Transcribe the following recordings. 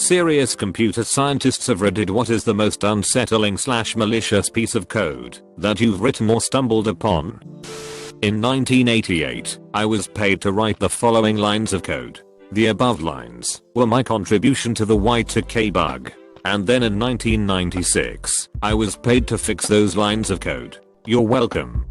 serious computer scientists have Reddit, what is the most unsettling / malicious piece of code that you've written or stumbled upon? In 1988, I was paid to write the following lines of code. The above lines were my contribution to the Y2K bug. And then in 1996, I was paid to fix those lines of code. You're welcome.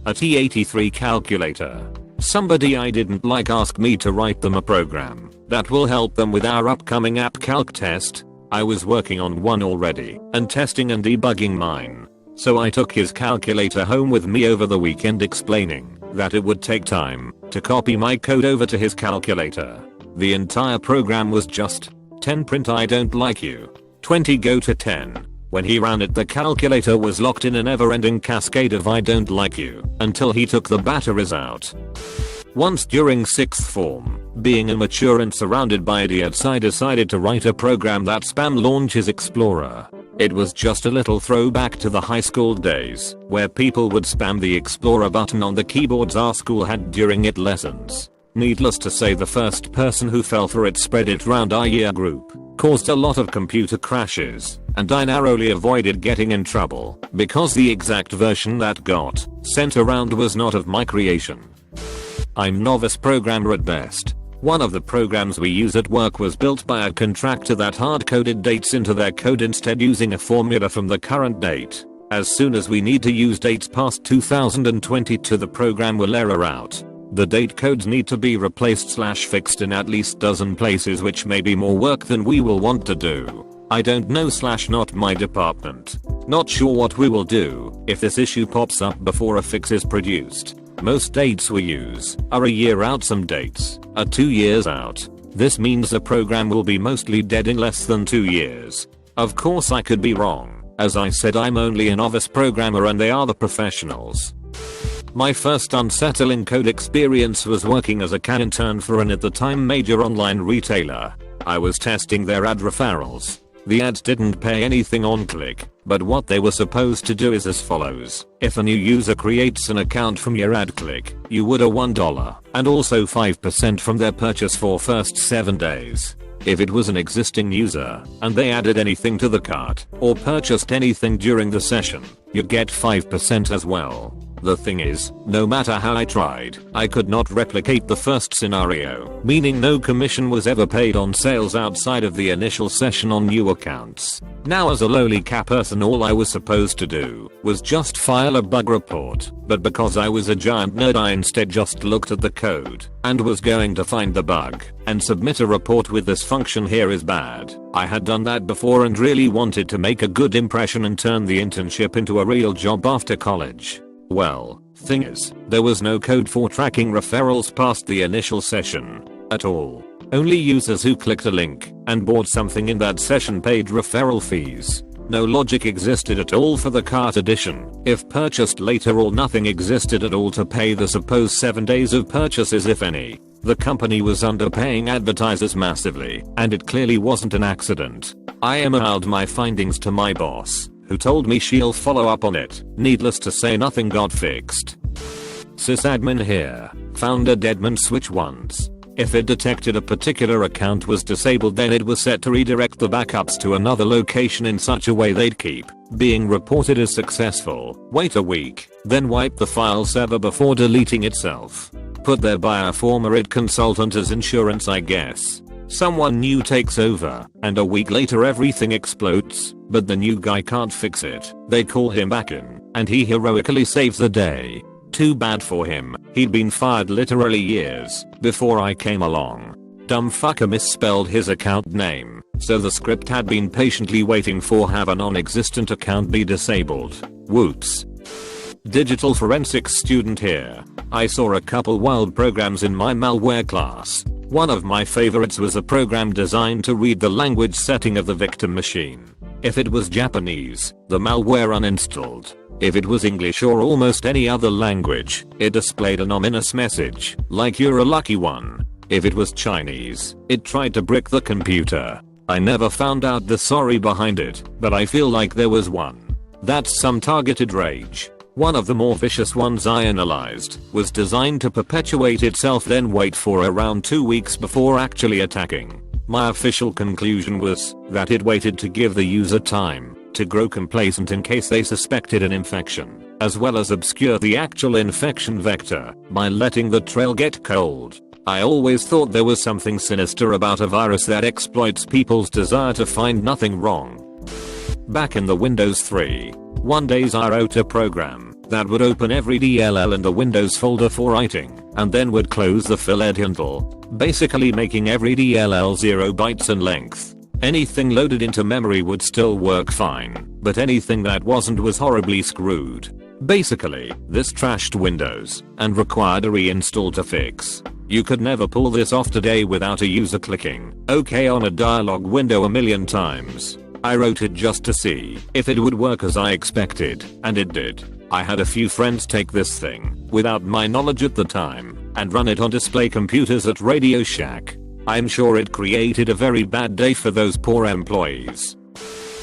A T83 calculator. Somebody I didn't like asked me to write them a program that will help them with our upcoming app calc test. I was working on one already and testing and debugging mine. So I took his calculator home with me over the weekend, explaining that it would take time to copy my code over to his calculator. The entire program was just 10 print I don't like you, 20 go to 10. When he ran it, the calculator was locked in a never-ending cascade of I don't like you until he took the batteries out. Once during 6th form, being immature and surrounded by idiots, I decided to write a program that spam launches Explorer. It was just a little throwback to the high school days where people would spam the Explorer button on the keyboards our school had during its lessons. Needless to say, the first person who fell for it spread it round our year group, caused a lot of computer crashes, and I narrowly avoided getting in trouble because the exact version that got sent around was not of my creation. I'm novice programmer at best. One of the programs we use at work was built by a contractor that hard-coded dates into their code instead, using a formula from the current date. As soon as we need to use dates past 2022, the program will error out. The date codes need to be replaced / fixed in at least dozen places, which may be more work than we will want to do. I don't know / not my department. Not sure what we will do if this issue pops up before a fix is produced. Most dates we use are a year out, some dates are 2 years out. This means the program will be mostly dead in less than 2 years. Of course I could be wrong. As I said, I'm only a novice programmer and they are the professionals. My first unsettling code experience was working as a CAD intern for an at the time major online retailer. I was testing their ad referrals. The ads didn't pay anything on click, but what they were supposed to do is as follows. If a new user creates an account from your ad click, you would owe $1 and also 5% from their purchase for first 7 days. If it was an existing user and they added anything to the cart or purchased anything during the session, you get 5% as well. The thing is, no matter how I tried, I could not replicate the first scenario, meaning no commission was ever paid on sales outside of the initial session on new accounts. Now, as a lowly CAD person, all I was supposed to do was just file a bug report, but because I was a giant nerd, I instead just looked at the code and was going to find the bug and submit a report with this function here is bad. I had done that before and really wanted to make a good impression and turn the internship into a real job after college. Well, thing is, there was no code for tracking referrals past the initial session at all. Only users who clicked a link and bought something in that session paid referral fees. No logic existed at all for the cart addition if purchased later, or nothing existed at all to pay the supposed 7 days of purchases, if any. The company was underpaying advertisers massively, and it clearly wasn't an accident. I emailed my findings to my boss, who told me she'll follow up on it. Needless to say, nothing got fixed. Sysadmin here. Found a deadman switch once. If it detected a particular account was disabled, then it was set to redirect the backups to another location in such a way they'd keep being reported as successful. Wait a week, then wipe the file server before deleting itself. Put there by a former id consultant as insurance, I guess. Someone new takes over, and a week later everything explodes, but the new guy can't fix it. They call him back in, and he heroically saves the day. Too bad for him, he'd been fired literally years before I came along. Dumb fucker misspelled his account name, so the script had been patiently waiting for have a non-existent account be disabled. Whoops. Digital forensics student here. I saw a couple wild programs in my malware class. One of my favorites was a program designed to read the language setting of the victim machine. If it was Japanese, the malware uninstalled. If it was English or almost any other language, it displayed an ominous message, like "you're a lucky one." If it was Chinese, it tried to brick the computer. I never found out the story behind it, but I feel like there was one. That's some targeted rage. One of the more vicious ones I analyzed was designed to perpetuate itself, then wait for around 2 weeks before actually attacking. My official conclusion was that it waited to give the user time to grow complacent in case they suspected an infection, as well as obscure the actual infection vector by letting the trail get cold. I always thought there was something sinister about a virus that exploits people's desire to find nothing wrong. Back in the Windows 3, one day I wrote a program that would open every DLL in the Windows folder for writing, and then would close the filled handle, basically making every DLL 0 bytes in length. Anything loaded into memory would still work fine, but anything that wasn't was horribly screwed. Basically, this trashed Windows and required a reinstall to fix. You could never pull this off today without a user clicking OK on a dialog window a million times. I wrote it just to see if it would work as I expected, and it did. I had a few friends take this thing, without my knowledge at the time, and run it on display computers at Radio Shack. I'm sure it created a very bad day for those poor employees.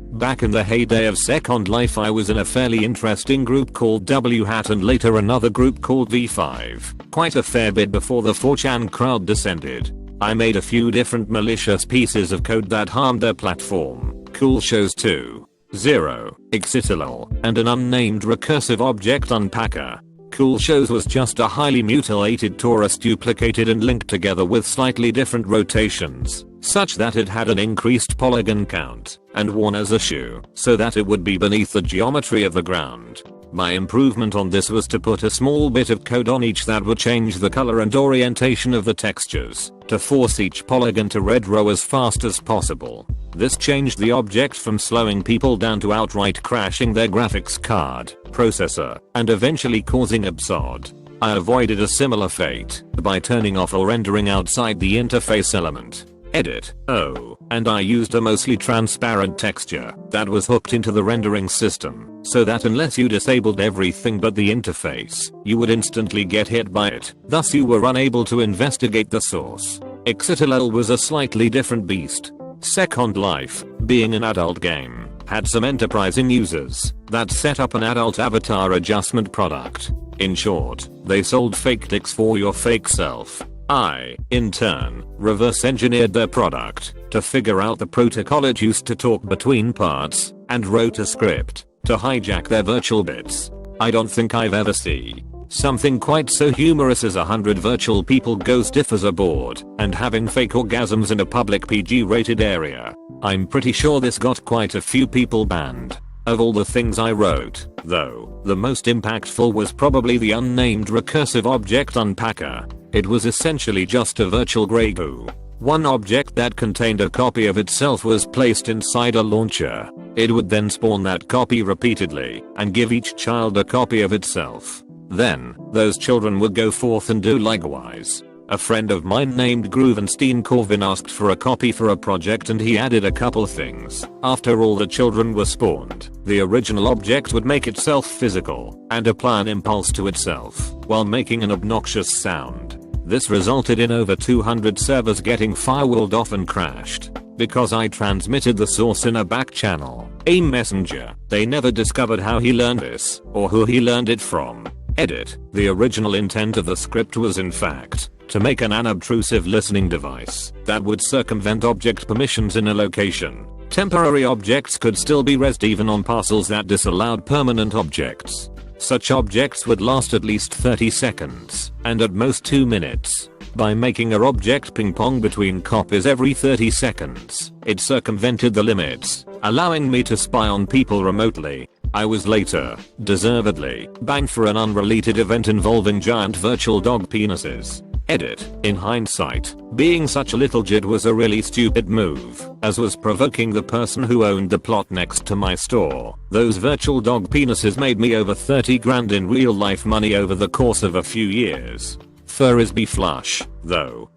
Back in the heyday of Second Life, I was in a fairly interesting group called WHAT and later another group called V5, quite a fair bit before the 4chan crowd descended. I made a few different malicious pieces of code that harmed their platform. Cool Shows 2. 0, Excitilol, and an unnamed recursive object unpacker. Cool Shows was just a highly mutilated torus duplicated and linked together with slightly different rotations, such that it had an increased polygon count, and worn as a shoe, so that it would be beneath the geometry of the ground. My improvement on this was to put a small bit of code on each that would change the color and orientation of the textures, to force each polygon to red row as fast as possible. This changed the object from slowing people down to outright crashing their graphics card, processor, and eventually causing absurd. I avoided a similar fate by turning off all rendering outside the interface element. Edit. Oh, and I used a mostly transparent texture that was hooked into the rendering system, so that unless you disabled everything but the interface, you would instantly get hit by it. Thus you were unable to investigate the source. Excitilol was a slightly different beast. Second Life, being an adult game, had some enterprising users that set up an adult avatar adjustment product. In short, they sold fake dicks for your fake self. I, in turn, reverse engineered their product to figure out the protocol it used to talk between parts, and wrote a script to hijack their virtual bits. I don't think I've ever seen something quite so humorous as 100 virtual people go stiff as a board and having fake orgasms in a public PG-rated area. I'm pretty sure this got quite a few people banned. Of all the things I wrote, though, the most impactful was probably the unnamed recursive object unpacker. It was essentially just a virtual grey goo. One object that contained a copy of itself was placed inside a launcher. It would then spawn that copy repeatedly and give each child a copy of itself. Then, those children would go forth and do likewise. A friend of mine named Groovenstein Corvin asked for a copy for a project and he added a couple things. After all the children were spawned, the original object would make itself physical and apply an impulse to itself while making an obnoxious sound. This resulted in over 200 servers getting firewalled off and crashed. Because I transmitted the source in a back channel, a messenger, they never discovered how he learned this or who he learned it from. Edit. The original intent of the script was in fact to make an unobtrusive listening device that would circumvent object permissions in a location. Temporary objects could still be resed even on parcels that disallowed permanent objects. Such objects would last at least 30 seconds, and at most 2 minutes. By making a object ping pong between copies every 30 seconds, it circumvented the limits, allowing me to spy on people remotely. I was later, deservedly, banned for an unrelated event involving giant virtual dog penises. Edit. In hindsight, being such a little jit was a really stupid move, as was provoking the person who owned the plot next to my store. Those virtual dog penises made me over 30 grand in real life money over the course of a few years. Furries be flush, though.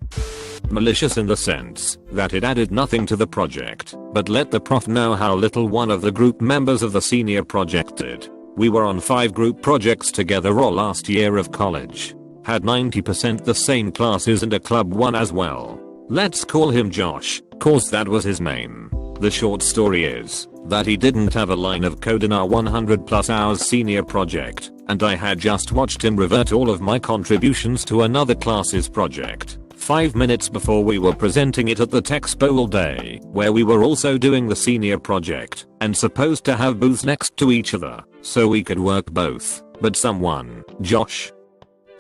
Malicious in the sense that it added nothing to the project, but let the prof know how little one of the group members of the senior project did. We were on 5 group projects together all last year of college. Had 90% the same classes and a club one as well. Let's call him Josh, cause that was his name. The short story is that he didn't have a line of code in our 100+ hours senior project, and I had just watched him revert all of my contributions to another class's project. 5 minutes before we were presenting it at the Texpo all day, where we were also doing the senior project and supposed to have booths next to each other so we could work both, but someone, Josh,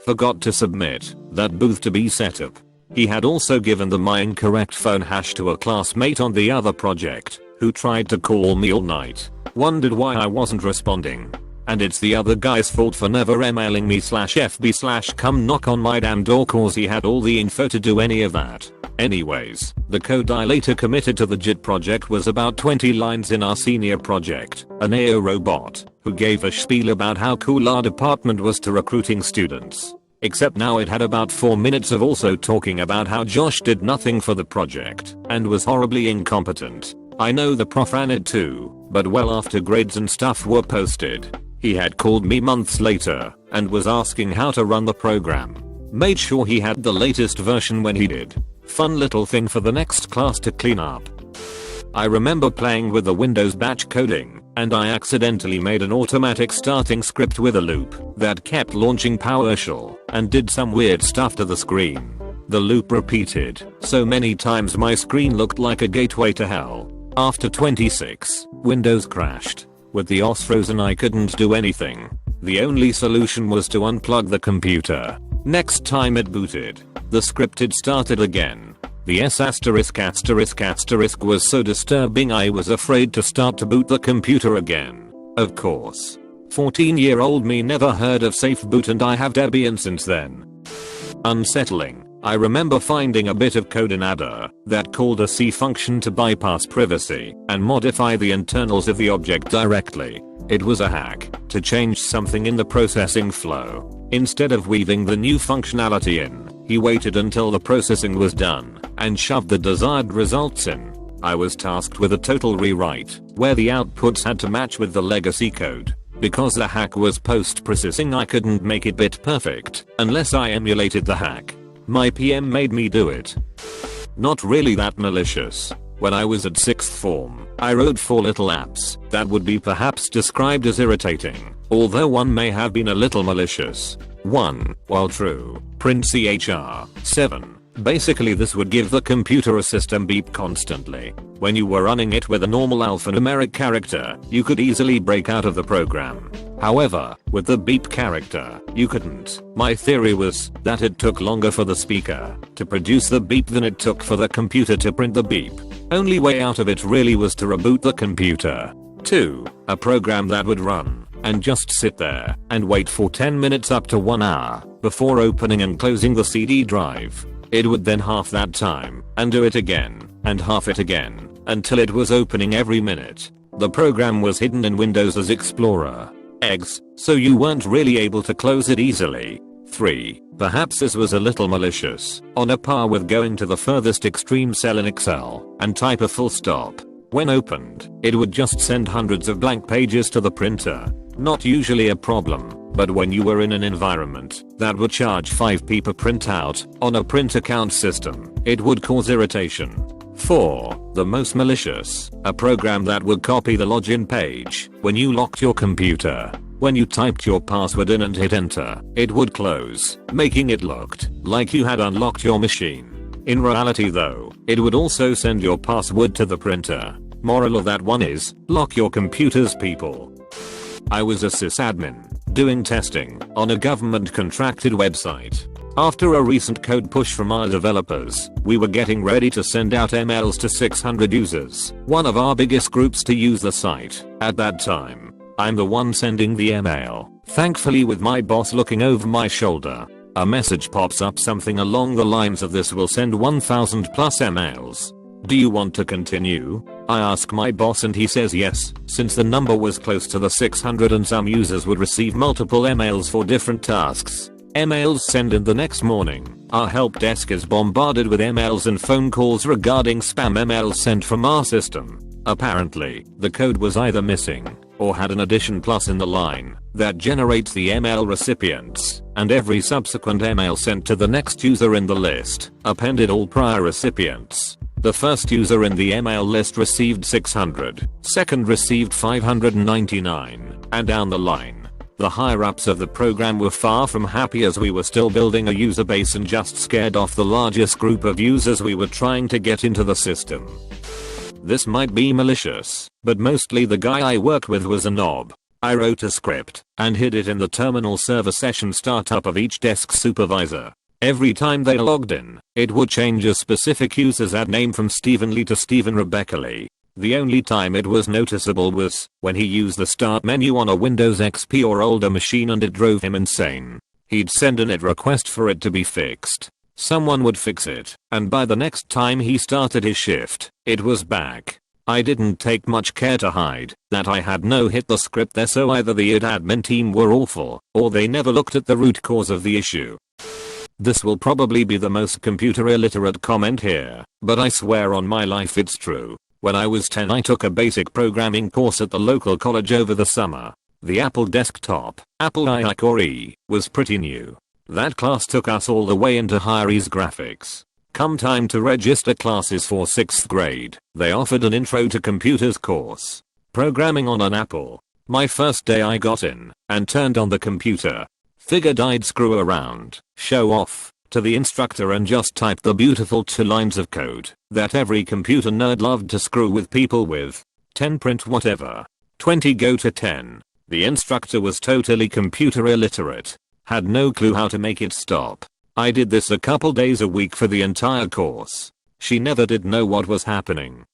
forgot to submit that booth to be set up. He had also given my incorrect phone hash to a classmate on the other project who tried to call me all night, wondered why I wasn't responding. And it's the other guy's fault for never emailing me /fb/ come knock on my damn door cause he had all the info to do any of that. Anyways, the code I later committed to the JIT project was about 20 lines in our senior project, an AO robot who gave a spiel about how cool our department was to recruiting students. Except now it had about 4 minutes of also talking about how Josh did nothing for the project and was horribly incompetent. I know the prof ran it too, but well after grades and stuff were posted. He had called me months later and was asking how to run the program. Made sure he had the latest version when he did. Fun little thing for the next class to clean up. I remember playing with the Windows batch coding, and I accidentally made an automatic starting script with a loop that kept launching PowerShell and did some weird stuff to the screen. The loop repeated so many times my screen looked like a gateway to hell. After 26, Windows crashed. With the OS frozen I couldn't do anything. The only solution was to unplug the computer. Next time it booted, the script had started again. The S*** was so disturbing I was afraid to start to boot the computer again. Of course. 14-year-old me never heard of safe boot and I have Debian since then. Unsettling. I remember finding a bit of code in Adder that called a C function to bypass privacy and modify the internals of the object directly. It was a hack to change something in the processing flow. Instead of weaving the new functionality in, he waited until the processing was done and shoved the desired results in. I was tasked with a total rewrite where the outputs had to match with the legacy code. Because the hack was post-processing I couldn't make it bit perfect unless I emulated the hack. My PM made me do it. Not really that malicious. When I was at 6th form, I wrote 4 little apps that would be perhaps described as irritating, although one may have been a little malicious. 1. While true, print CHR. 7. Basically this would give the computer a system beep constantly. When you were running it with a normal alphanumeric character, you could easily break out of the program. However, with the beep character, you couldn't. My theory was that it took longer for the speaker to produce the beep than it took for the computer to print the beep. Only way out of it really was to reboot the computer. 2. A program that would run and just sit there and wait for 10 minutes up to 1 hour before opening and closing the CD drive. It would then half that time and do it again and half it again until it was opening every minute. The program was hidden in Windows as Explorer Eggs, so you weren't really able to close it easily. 3. Perhaps this was a little malicious, on a par with going to the furthest extreme cell in Excel and type a full stop. When opened, it would just send hundreds of blank pages to the printer. Not usually a problem, but when you were in an environment that would charge 5p per printout on a print account system, it would cause irritation. 4. The most malicious, a program that would copy the login page when you locked your computer. When you typed your password in and hit enter, it would close, making it looked like you had unlocked your machine. In reality though, it would also send your password to the printer. Moral of that one is, lock your computers people. I was a sysadmin, doing testing on a government contracted website. After a recent code push from our developers, we were getting ready to send out emails to 600 users, one of our biggest groups to use the site. At that time, I'm the one sending the email, thankfully with my boss looking over my shoulder. A message pops up something along the lines of this will send 1000 plus emails. Do you want to continue? I ask my boss and he says yes, since the number was close to the 600 and some users would receive multiple emails for different tasks. Emails send in the next morning. Our help desk is bombarded with emails and phone calls regarding spam emails sent from our system. Apparently, the code was either missing or had an addition plus in the line that generates the email recipients, and every subsequent email sent to the next user in the list appended all prior recipients. The first user in the email list received 600, second received 599, and down the line. The higher-ups of the program were far from happy as we were still building a user base and just scared off the largest group of users we were trying to get into the system. This might be malicious, but mostly the guy I worked with was a knob. I wrote a script and hid it in the terminal server session startup of each desk supervisor. Every time they logged in, it would change a specific user's ad name from Stephen Lee to Stephen Rebecca Lee. The only time it was noticeable was when he used the start menu on a Windows XP or older machine and it drove him insane. He'd send an IT request for it to be fixed. Someone would fix it, and by the next time he started his shift, it was back. I didn't take much care to hide that I had no hit the script there, so either the IT admin team were awful, or they never looked at the root cause of the issue. This will probably be the most computer illiterate comment here, but I swear on my life it's true. When I was 10 I took a basic programming course at the local college over the summer. The Apple desktop, Apple IIc or E, was pretty new. That class took us all the way into high-res graphics. Come time to register classes for 6th grade, they offered an intro to computers course. Programming on an Apple. My first day I got in and turned on the computer. Figured I'd screw around, show off to the instructor and just type the beautiful 2 lines of code that every computer nerd loved to screw with people with. 10 print whatever. 20 go to 10. The instructor was totally computer illiterate. Had no clue how to make it stop. I did this a couple days a week for the entire course. She never did know what was happening.